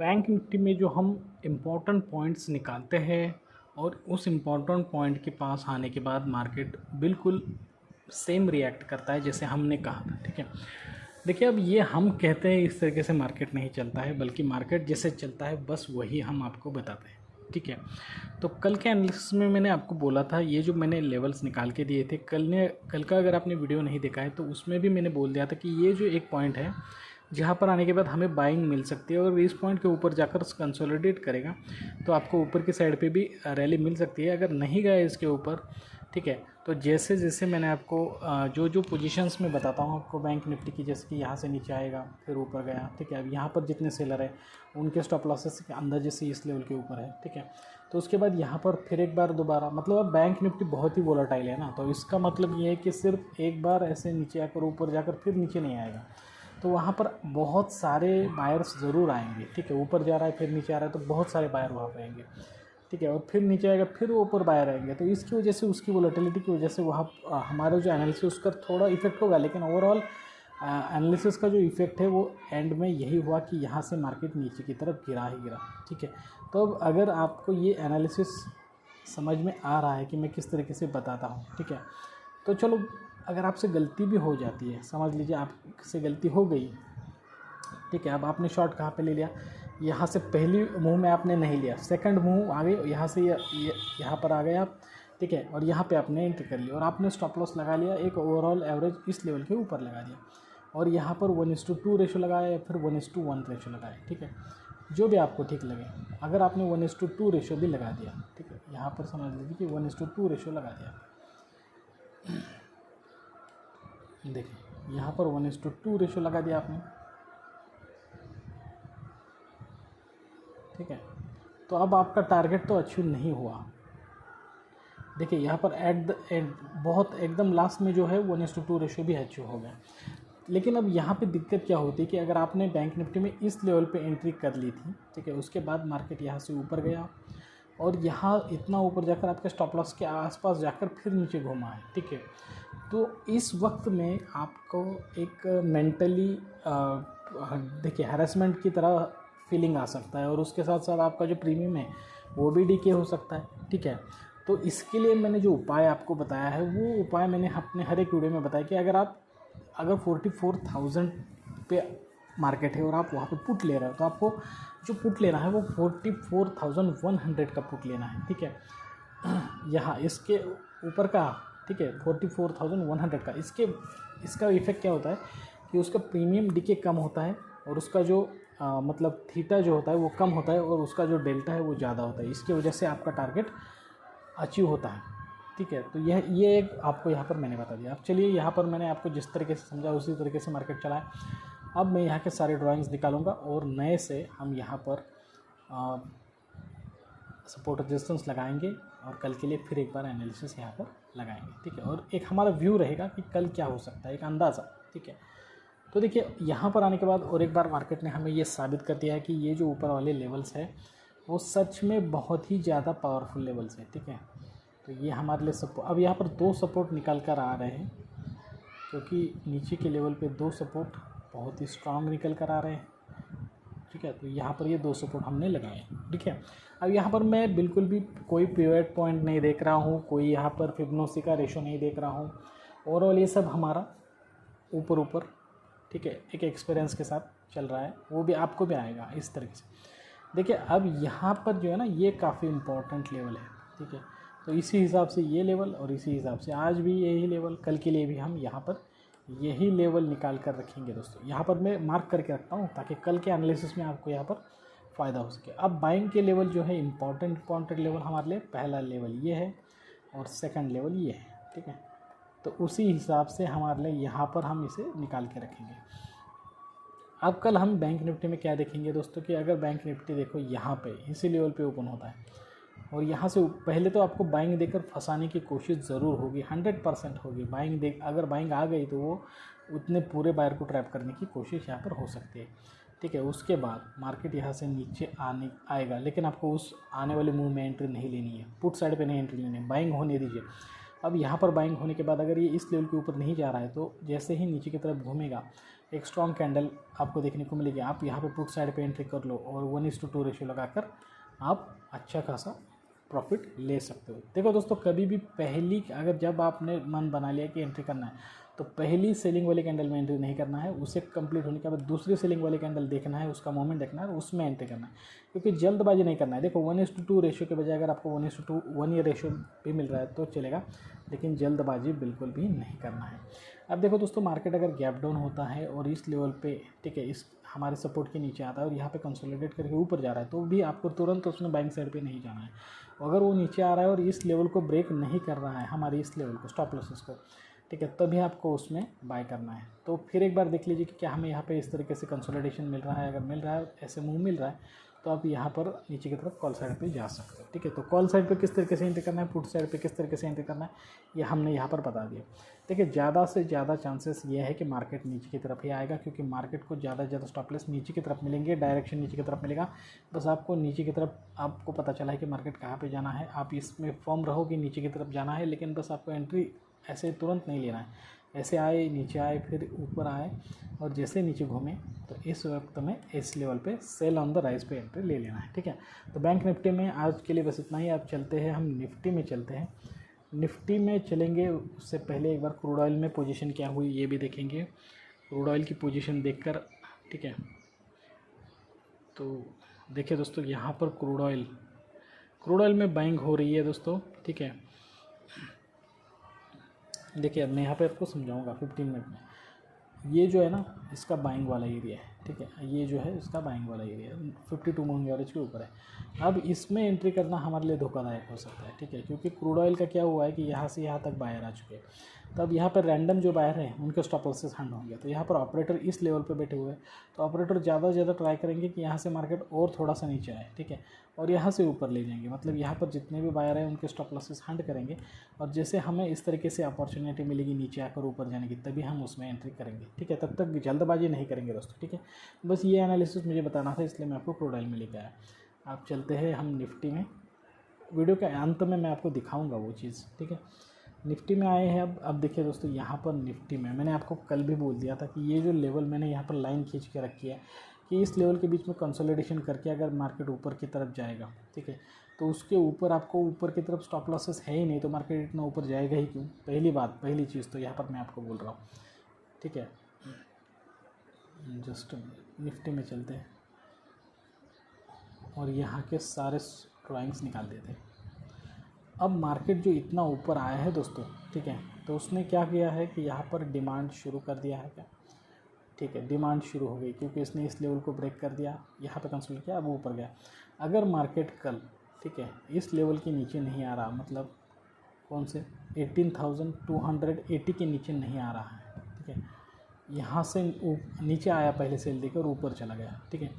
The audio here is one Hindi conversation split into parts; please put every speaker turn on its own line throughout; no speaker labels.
बैंक निफ्टी में जो हम इम्पोर्टेंट पॉइंट्स निकालते हैं और उस इम्पोर्टेंट पॉइंट के पास आने के बाद मार्केट बिल्कुल सेम रिएक्ट करता है जैसे हमने कहा था। ठीक है, देखिए अब ये हम कहते हैं इस तरीके से मार्केट नहीं चलता है, बल्कि मार्केट जैसे चलता है बस वही हम आपको बताते हैं। ठीक है, तो कल के एनालिसिस में मैंने आपको बोला था, ये जो मैंने लेवल्स निकाल के दिए थे कल का अगर आपने वीडियो नहीं देखा है तो उसमें भी मैंने बोल दिया था कि ये जो एक पॉइंट है जहाँ पर आने के बाद हमें बाइंग मिल सकती है और इस पॉइंट के ऊपर जाकर कंसोलिडेट करेगा तो आपको ऊपर की साइड पे भी रैली मिल सकती है। अगर नहीं गया इसके ऊपर, ठीक है, तो जैसे जैसे मैंने आपको जो जो पोजीशंस में बताता हूँ आपको बैंक निफ्टी की, जैसे कि यहाँ से नीचे आएगा फिर ऊपर गया। ठीक है, अब यहाँ पर जितने सेलर है उनके स्टॉप लॉसेस के अंदर जैसे इस लेवल के ऊपर है। ठीक है, तो उसके बाद यहाँ पर फिर एक बार दोबारा, मतलब अब बैंक निफ्टी बहुत ही वोलेटाइल है ना, तो इसका मतलब ये है कि सिर्फ एक बार ऐसे नीचे आकर ऊपर जाकर फिर नीचे नहीं आएगा, तो वहाँ पर बहुत सारे बायर्स ज़रूर आएंगे। ठीक है, ऊपर जा रहा है फिर नीचे आ रहा है तो बहुत सारे बायर वहाँ पर आएंगे। ठीक है, और फिर नीचे आएगा फिर ऊपर बायर आएंगे, तो इसकी वजह से उसकी वोलेटिलिटी की वजह से वहाँ हमारा जो एनालिसिस उसका थोड़ा इफेक्ट होगा, लेकिन ओवरऑल एनालिसिस का जो इफेक्ट है वो एंड में यही हुआ कि यहाँ से मार्केट नीचे की तरफ गिरा ही गिरा। ठीक है, तो अब अगर आपको ये एनालिसिस समझ में आ रहा है कि मैं किस तरीके से बताता हूँ, ठीक है, तो चलो अगर आपसे गलती भी हो जाती है, समझ लीजिए आपसे गलती हो गई, ठीक है, अब आपने शॉर्ट कहाँ पे ले लिया, यहाँ से पहली मूव में आपने नहीं लिया, सेकंड मूव आ गई, यहाँ से यहाँ पर आ गए आप। ठीक है, और यहाँ पे आपने एंट्री कर ली और आपने स्टॉप लॉस लगा लिया, एक ओवरऑल एवरेज इस लेवल के ऊपर लगा दिया और यहाँ पर 1:2 रेशो लगाया या फिर 1:1 रेशो लगाया। ठीक है, जो भी आपको ठीक लगे, अगर आपने 1:2 रेशो भी लगा दिया, ठीक है, यहाँ पर समझ लीजिए कि 1:2 रेशो लगा दिया। देखिए यहाँ पर 1:2 रेशो लगा दिया आपने। ठीक है, तो अब आपका टारगेट तो अचीव नहीं हुआ। देखिए यहाँ पर एट द एंड बहुत एकदम लास्ट में जो है 1:2 रेशो भी अचीव हो गया, लेकिन अब यहाँ पे दिक्कत क्या होती है कि अगर आपने बैंक निफ्टी में इस लेवल पे एंट्री कर ली थी, ठीक है, उसके बाद मार्केट यहाँ से ऊपर गया और यहाँ इतना ऊपर जाकर आपके स्टॉप लॉस के आसपास जाकर फिर नीचे घूमा है। ठीक है, तो इस वक्त में आपको एक मेंटली देखिए हैरेसमेंट की तरह फीलिंग आ सकता है और उसके साथ साथ आपका जो प्रीमियम है वो भी डीके हो सकता है। ठीक है, तो इसके लिए मैंने जो उपाय आपको बताया है वो उपाय मैंने अपने हर एक वीडियो में बताया कि अगर 44,000 पे मार्केट है और आप वहाँ पे पुट ले रहे हो तो आपको जो पुट लेना है वो 44,100 का पुट लेना है। ठीक है, यहाँ इसके ऊपर का, ठीक है, 44,100 का, इसका इफेक्ट क्या होता है कि उसका प्रीमियम डीके कम होता है और उसका जो मतलब थीटा जो होता है वो कम होता है और उसका जो डेल्टा है वो ज़्यादा होता है, इसकी वजह से आपका टारगेट अचीव होता है। ठीक है, तो ये एक आपको यहाँ पर मैंने बता दिया। अब चलिए यहाँ पर मैंने आपको जिस तरीके से समझा उसी तरीके से मार्केट चला है। अब मैं यहाँ के सारे ड्राइंग्स निकालूंगा और नए से हम यहाँ पर सपोर्ट रेजिस्टेंस लगाएंगे और कल के लिए फिर एक बार एनालिसिस यहाँ पर लगाएंगे। ठीक है, और एक हमारा व्यू रहेगा कि कल क्या हो सकता है, एक अंदाज़ा। ठीक है, तो देखिए यहाँ पर आने के बाद और एक बार मार्केट ने हमें ये साबित कर दिया है कि ये जो ऊपर वाले लेवल्स है वो सच में बहुत ही ज़्यादा पावरफुल लेवल्स है। ठीक है, तो ये हमारे लिए सपोर्ट, अब यहाँ पर 2 सपोर्ट निकल कर आ रहे हैं, क्योंकि नीचे के लेवल पे 2 सपोर्ट बहुत ही स्ट्रांग निकल कर आ रहे हैं। ठीक है, तो यहाँ पर ये 2 सपोर्ट हमने लगाए। ठीक है, अब यहाँ पर मैं बिल्कुल भी कोई पिवट पॉइंट नहीं देख रहा हूँ, कोई यहाँ पर फिबोनाची का रेशो नहीं देख रहा हूँ, ओवरऑल ये सब हमारा ऊपर, ठीक है, एक एक्सपीरियंस के साथ चल रहा है, वो भी आपको भी आएगा इस तरीके से। देखिए अब यहाँ पर जो है ना ये काफ़ी इम्पोर्टेंट लेवल है। ठीक है, तो इसी हिसाब से ये लेवल और इसी हिसाब से आज भी यही लेवल, कल के लिए भी हम यहाँ पर यही लेवल निकाल कर रखेंगे दोस्तों। यहाँ पर मैं मार्क करके रखता हूँ ताकि कल के एनालिसिस में आपको यहाँ पर फ़ायदा हो सके। अब बाइंग के लेवल जो है इम्पॉर्टेंट लेवल हमारे लिए, पहला लेवल ये है और सेकंड लेवल ये है। ठीक है, तो उसी हिसाब से हमारे लिए यहाँ पर हम इसे निकाल के रखेंगे। अब कल हम बैंक निफ्टी में क्या देखेंगे दोस्तों कि अगर बैंक निफ्टी देखो यहाँ पे इसी लेवल पे ओपन होता है और यहाँ से पहले तो आपको बाइंग देकर फंसाने की कोशिश ज़रूर होगी, 100% होगी। अगर बाइंग आ गई तो वो उतने पूरे बायर को ट्रैप करने की कोशिश यहाँ पर हो सकती है। ठीक है, उसके बाद मार्केट यहाँ से नीचे आएगा, लेकिन आपको उस आने वाले मूव में एंट्री नहीं लेनी है, पुट साइड पे नहीं एंट्री लेनी है, बाइंग होने दीजिए। अब यहाँ पर बाइंग होने के बाद अगर ये इस लेवल के ऊपर नहीं जा रहा है तो जैसे ही नीचे की तरफ घूमेगा एक स्ट्रॉन्ग कैंडल आपको देखने को मिलेगी। आप यहाँ पर पुट साइड पे एंट्री कर लो और 1:2 रेशियो लगाकर आप अच्छा खासा प्रॉफिट ले सकते हो। देखो दोस्तों, कभी भी पहली अगर जब आपने मन बना लिया कि एंट्री करना है तो पहली सेलिंग वाली कैंडल में एंट्री नहीं करना है, उसे कंप्लीट होने के बाद दूसरी सेलिंग वाली कैंडल देखना है, उसका मोमेंट देखना है और उसमें एंट्री करना है, क्योंकि जल्दबाजी नहीं करना है। देखो 1:2 रेशियो के बजाय अगर आपको 1:2 1 ईयर रेशियो भी मिल रहा है तो चलेगा, लेकिन जल्दबाजी बिल्कुल भी नहीं करना है। अब देखो दोस्तों, मार्केट अगर गैप डाउन होता है और इस लेवल पे ठीक है इस हमारे सपोर्ट के नीचे आता है और यहाँ पे कंसोलिडेट करके ऊपर जा रहा है तो भी आपको तुरंत उसमें बाइंग साइड पे नहीं जाना है। अगर वो नीचे आ रहा है और इस लेवल को ब्रेक नहीं कर रहा है, हमारे इस लेवल को स्टॉप लॉसेस को, ठीक है, तभी आपको उसमें बाय करना है। तो फिर एक बार देख लीजिए कि क्या हमें यहाँ पे इस तरीके से कंसोलिडेशन मिल रहा है। अगर मिल रहा है, ऐसे मूव मिल रहा है, तो आप यहाँ पर नीचे की तरफ कॉल साइड पे जा सकते हो। ठीक है, तो कॉल साइड पे किस तरीके से एंट्री करना है, पुट साइड पे किस तरीके से एंट्री करना है, ये हमने यहाँ पर बता दिया। देखिए, ज़्यादा से ज़्यादा चांसेस ये है कि मार्केट नीचे की तरफ ही आएगा, क्योंकि मार्केट को ज़्यादा से ज़्यादा स्टॉप लॉस नीचे की तरफ मिलेंगे, डायरेक्शन नीचे की तरफ मिलेगा। बस आपको नीचे की तरफ आपको पता चला है कि मार्केट कहाँ पे जाना है, आप इसमें फॉर्म रहो कि नीचे की तरफ जाना है, लेकिन बस आपको एंट्री ऐसे तुरंत नहीं लेना है। ऐसे आए, नीचे आए, फिर ऊपर आए और जैसे नीचे घूमे तो इस वक्त में इस लेवल पे सेल ऑन द राइज पे एंट्री ले लेना है। ठीक है, तो बैंक निफ्टी में आज के लिए बस इतना ही। आप चलते हैं, हम निफ्टी में चलते हैं। निफ्टी में चलेंगे उससे पहले एक बार क्रूड ऑयल में पोजीशन क्या हुई ये भी देखेंगे। क्रूड ऑयल की पोजीशन देखकर, ठीक है, तो देखिए दोस्तों, यहाँ पर क्रूड ऑयल में बाइंग हो रही है दोस्तों। ठीक है, देखिए अब मैं यहाँ पे आपको समझाऊंगा 15 मिनट में। ये जो है ना, इसका बाइंग वाला एरिया है। ठीक है, ये जो है इसका बाइंग वाला एरिया 52 मूविंग एवरेज के ऊपर है। अब इसमें एंट्री करना हमारे लिए धोखादायक हो सकता है। ठीक है, क्योंकि क्रूड ऑयल का क्या हुआ है कि यहाँ से यहाँ तक बायर आ चुके हैं। तो अब यहाँ पर रैंडम जो बायर हैं उनके स्टॉप लॉसेस हंड होंगे। तो यहाँ पर ऑपरेटर इस लेवल पे बैठे हुए हैं, तो ऑपरेटर ज़्यादा से ज़्यादा ट्राई करेंगे कि यहाँ से मार्केट और थोड़ा सा नीचे आए। ठीक है, और यहाँ से ऊपर ले जाएंगे। मतलब यहाँ पर जितने भी बायर हैं उनके स्टॉप लॉसेस हंड करेंगे, और जैसे हमें इस तरीके से अपॉर्चुनिटी मिलेगी नीचे आकर ऊपर जाने की, तभी हम उसमें एंट्री करेंगे। ठीक है, तब तक जल्दबाजी नहीं करेंगे दोस्तों। ठीक है, बस ये एनालिसिस मुझे बताना था, इसलिए मैं आपको क्रूड ऑयल में लेकर आया। आप चलते हैं हम निफ्टी में। वीडियो के अंत में मैं आपको दिखाऊंगा वो चीज़। ठीक है, निफ्टी में आए हैं। अब देखिए दोस्तों, यहाँ पर निफ्टी में मैंने आपको कल भी बोल दिया था कि ये जो लेवल मैंने यहाँ पर लाइन खींच के रखी है कि इस लेवल के बीच में कंसोलिडेशन करके अगर मार्केट ऊपर की तरफ जाएगा, ठीक है, तो उसके ऊपर आपको ऊपर की तरफ स्टॉप लॉसेस है ही नहीं, तो मार्केट इतना ऊपर जाएगा ही क्यों। पहली चीज़ तो यहाँ पर मैं आपको बोल रहा हूँ। ठीक है, जस्ट निफ्टी में चलते हैं और यहाँ के सारे ड्राइंग्स निकाल देते हैं। अब मार्केट जो इतना ऊपर आया है दोस्तों, ठीक है, तो उसने क्या किया है कि यहाँ पर डिमांड शुरू कर दिया है क्या। ठीक है, डिमांड शुरू हो गई क्योंकि इसने इस लेवल को ब्रेक कर दिया, यहाँ पे कंसोलिडेट किया, अब ऊपर गया। अगर मार्केट कल, ठीक है, इस लेवल के नीचे नहीं आ रहा, मतलब कौन से 18,280 के नीचे नहीं आ रहा है, ठीक है, यहाँ से नीचे आया पहले सेल देकर ऊपर चला गया, ठीक है,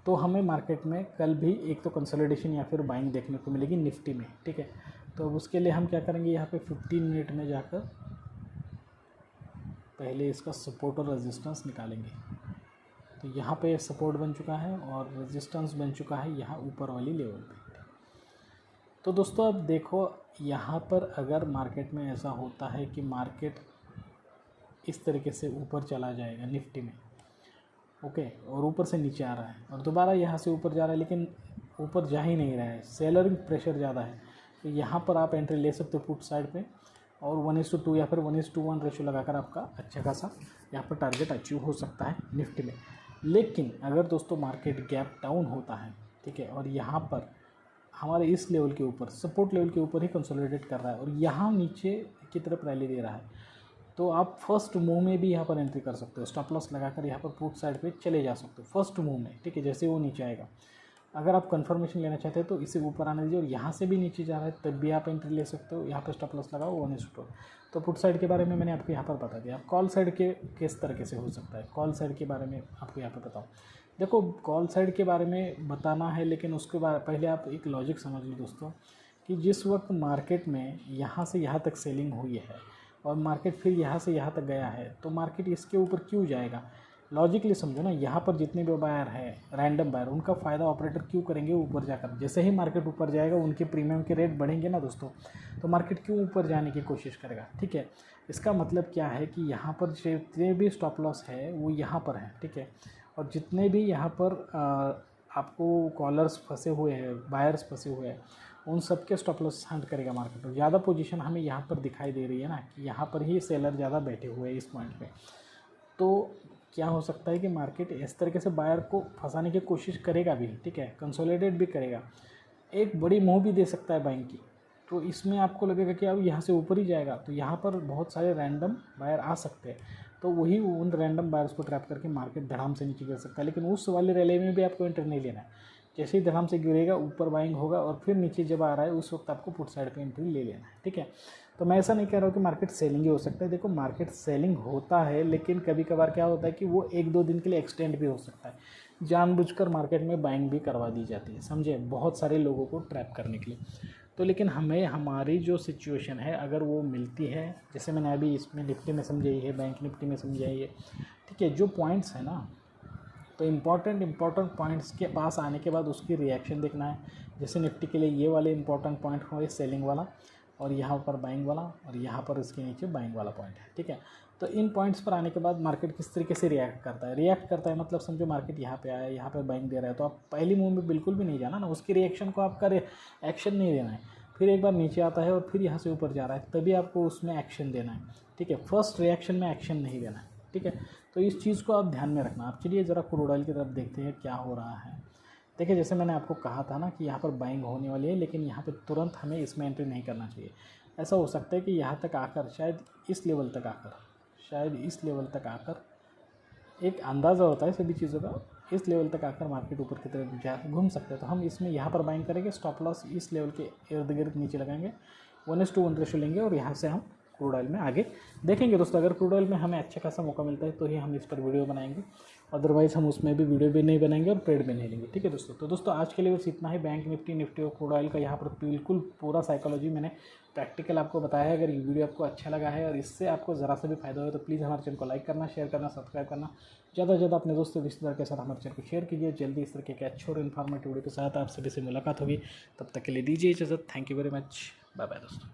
तो हमें मार्केट में कल भी एक तो कंसोलिडेशन या फिर बाइंग देखने को मिलेगी निफ्टी में। ठीक है, तो अब उसके लिए हम क्या करेंगे, यहाँ पे 15 मिनट में जाकर पहले इसका सपोर्ट और रेजिस्टेंस निकालेंगे। तो यहाँ पे सपोर्ट बन चुका है और रेजिस्टेंस बन चुका है यहाँ ऊपर वाली लेवल पे। तो दोस्तों अब देखो, यहाँ पर अगर मार्केट में ऐसा होता है कि मार्केट इस तरीके से ऊपर चला जाएगा निफ्टी में, ओके, और ऊपर से नीचे आ रहा है और दोबारा यहाँ से ऊपर जा रहा है, लेकिन ऊपर जा ही नहीं रहा है, सेलरिंग प्रेशर ज़्यादा है, तो यहाँ पर आप एंट्री ले सकते हो पुट साइड पे, और 1:2 या फिर 1:1 रेशो लगाकर आपका अच्छा खासा यहाँ पर टारगेट अचीव हो सकता है निफ्टी में। लेकिन अगर दोस्तों मार्केट गैप डाउन होता है, ठीक है, और यहाँ पर हमारे इस लेवल के ऊपर सपोर्ट लेवल के ऊपर ही कंसोलिडेट कर रहा है और यहाँ नीचे की तरफ रैली दे रहा है, तो आप फर्स्ट मूव में भी यहाँ पर एंट्री कर सकते हो, स्टॉप लॉस लगाकर यहाँ पर पुट साइड पे चले जा सकते हो फर्स्ट मूव में। ठीक है, जैसे वो नीचे आएगा, अगर आप कंफर्मेशन लेना चाहते हैं तो इसे ऊपर आने दीजिए और यहाँ से भी नीचे जा रहा है तब भी आप एंट्री ले सकते हो। यहाँ पर स्टॉप लॉस लगाओ 1:2। तो पुट साइड के बारे में मैंने आपको यहाँ पर बता दिया। आप कॉल साइड के किस तरीके से हो सकता है, कॉल साइड के बारे में आपको यहाँ पर बताऊँ। देखो, कॉल साइड के बारे में बताना है, लेकिन उसके बाद पहले आप एक लॉजिक समझ लो दोस्तों, कि जिस वक्त मार्केट में यहाँ से यहाँ तक सेलिंग हुई है और मार्केट फिर यहाँ से यहाँ तक गया है, तो मार्केट इसके ऊपर क्यों जाएगा। लॉजिकली समझो ना, यहाँ पर जितने भी बायर है रैंडम बायर, उनका फ़ायदा ऑपरेटर क्यों करेंगे ऊपर जाकर। जैसे ही मार्केट ऊपर जाएगा उनके प्रीमियम के रेट बढ़ेंगे ना दोस्तों, तो मार्केट क्यों ऊपर जाने की कोशिश करेगा। ठीक है, इसका मतलब क्या है कि यहाँ पर जितने भी स्टॉप लॉस है वो यहाँ पर है। ठीक है, और जितने भी यहाँ पर आपको कॉलर्स फंसे हुए हैं, बायर्स फंसे हुए हैं, उन सब के स्टॉप लॉस हंट करेगा मार्केट। और ज़्यादा पोजीशन हमें यहाँ पर दिखाई दे रही है ना कि यहाँ पर ही सेलर ज़्यादा बैठे हुए हैं इस पॉइंट पे। तो क्या हो सकता है कि मार्केट इस तरीके से बायर को फंसाने की कोशिश करेगा भी। ठीक है, कंसोलिडेट भी करेगा, एक बड़ी मूव भी दे सकता है बाइंग की। तो इसमें आपको लगेगा कि अब यहाँ से ऊपर ही जाएगा, तो यहाँ पर बहुत सारे रैंडम बायर आ सकते हैं, तो वही उन रैंडम बायर्स को ट्रैप करके मार्केट धड़ाम से नीचे गिर सकता है। लेकिन उस वाले रैली में भी आपको एंटर नहीं लेना है। जैसे ही धड़ाम से गिरेगा ऊपर बाइंग होगा और फिर नीचे जब आ रहा है उस वक्त आपको पुट साइड पे एंट्री ले लेना है। ठीक है, तो मैं ऐसा नहीं कह रहा हूँ कि मार्केट सेलिंग ही हो सकता है। देखो मार्केट सेलिंग होता है, लेकिन कभी कभार क्या होता है कि वो 1-2 दिन के लिए एक्सटेंड भी हो सकता है। जानबूझकर मार्केट में बाइंग भी करवा दी जाती है, समझे, बहुत सारे लोगों को ट्रैप करने के लिए। तो लेकिन हमें हमारी जो सिचुएशन है अगर वो मिलती है, जैसे मैंने अभी इसमें निफ्टी में समझाई है, बैंक निफ्टी में समझाई है। ठीक है, जो पॉइंट्स है ना, तो इम्पॉर्टेंट पॉइंट्स के पास आने के बाद उसकी रिएक्शन देखना है। जैसे निफ्टी के लिए ये वाले इंपॉर्टेंट पॉइंट हुए सेलिंग वाला, और यहाँ पर बाइंग वाला, और यहाँ पर इसके नीचे बाइंग वाला पॉइंट है। ठीक है, तो इन पॉइंट्स पर आने के बाद मार्केट किस तरीके से रिएक्ट करता है। रिएक्ट करता है मतलब समझो मार्केट यहाँ पे आया, यहाँ पे बाइंग दे रहा है, तो आप पहली मूव में बिल्कुल भी नहीं जाना ना, उसकी रिएक्शन को आपका एक्शन नहीं देना है। फिर एक बार नीचे आता है और फिर यहाँ से ऊपर जा रहा है, तभी आपको उसमें एक्शन देना है। ठीक है, फर्स्ट रिएक्शन में एक्शन नहीं देना है। ठीक है, तो इस चीज़ को आप ध्यान में रखना। आप चलिए ज़रा क्रूड ऑयल की तरफ देखते हैं क्या हो रहा है। देखिए, जैसे मैंने आपको कहा था ना कि यहाँ पर बाइंग होने वाली है, लेकिन यहाँ पे तुरंत हमें इसमें एंट्री नहीं करना चाहिए। ऐसा हो सकता है कि यहाँ तक आकर, शायद इस लेवल तक आकर एक अंदाज़ा होता है सभी चीज़ों का, इस लेवल तक आकर मार्केट ऊपर की तरफ घूम सकते हैं। तो हम इसमें यहाँ पर बाइंग करेंगे, स्टॉप लॉस इस लेवल के इर्द गिर्द नीचे लगाएंगे, 1:1 रेशो लेंगे और यहाँ से हम क्रूड ऑयल में आगे देखेंगे दोस्तों। अगर क्रूड ऑयल में हमें अच्छा खासा मौका मिलता है तो ही हम इस पर वीडियो बनाएंगे, अदरवाइज़ हम उसमें भी वीडियो भी नहीं बनाएंगे और ट्रेड भी नहीं लेंगे। ठीक है दोस्तों, तो दोस्तों आज के लिए बस इतना ही। बैंक निफ्टी और क्रूड ऑयल का यहाँ पर बिल्कुल पूरा साइकोलॉजी मैंने प्रैक्टिकल आपको बताया है। अगर ये वीडियो आपको अच्छा लगा है और इससे आपको ज़रा सा भी फायदा हो तो प्लीज़ हमारे चैनल को लाइक करना, शेयर करना, सब्सक्राइब करना, ज़्यादा से ज़्यादा अपने दोस्तों रिश्तेदार के साथ हमारे चैनल को शेयर कीजिए। जल्दी इस तरह के अच्छे और इन्फॉर्मेटिव वीडियो के साथ आप सभी से मुलाकात होगी। तब तक के लिए दीजिए इजाज़त। Thank you very much, bye bye दोस्तों।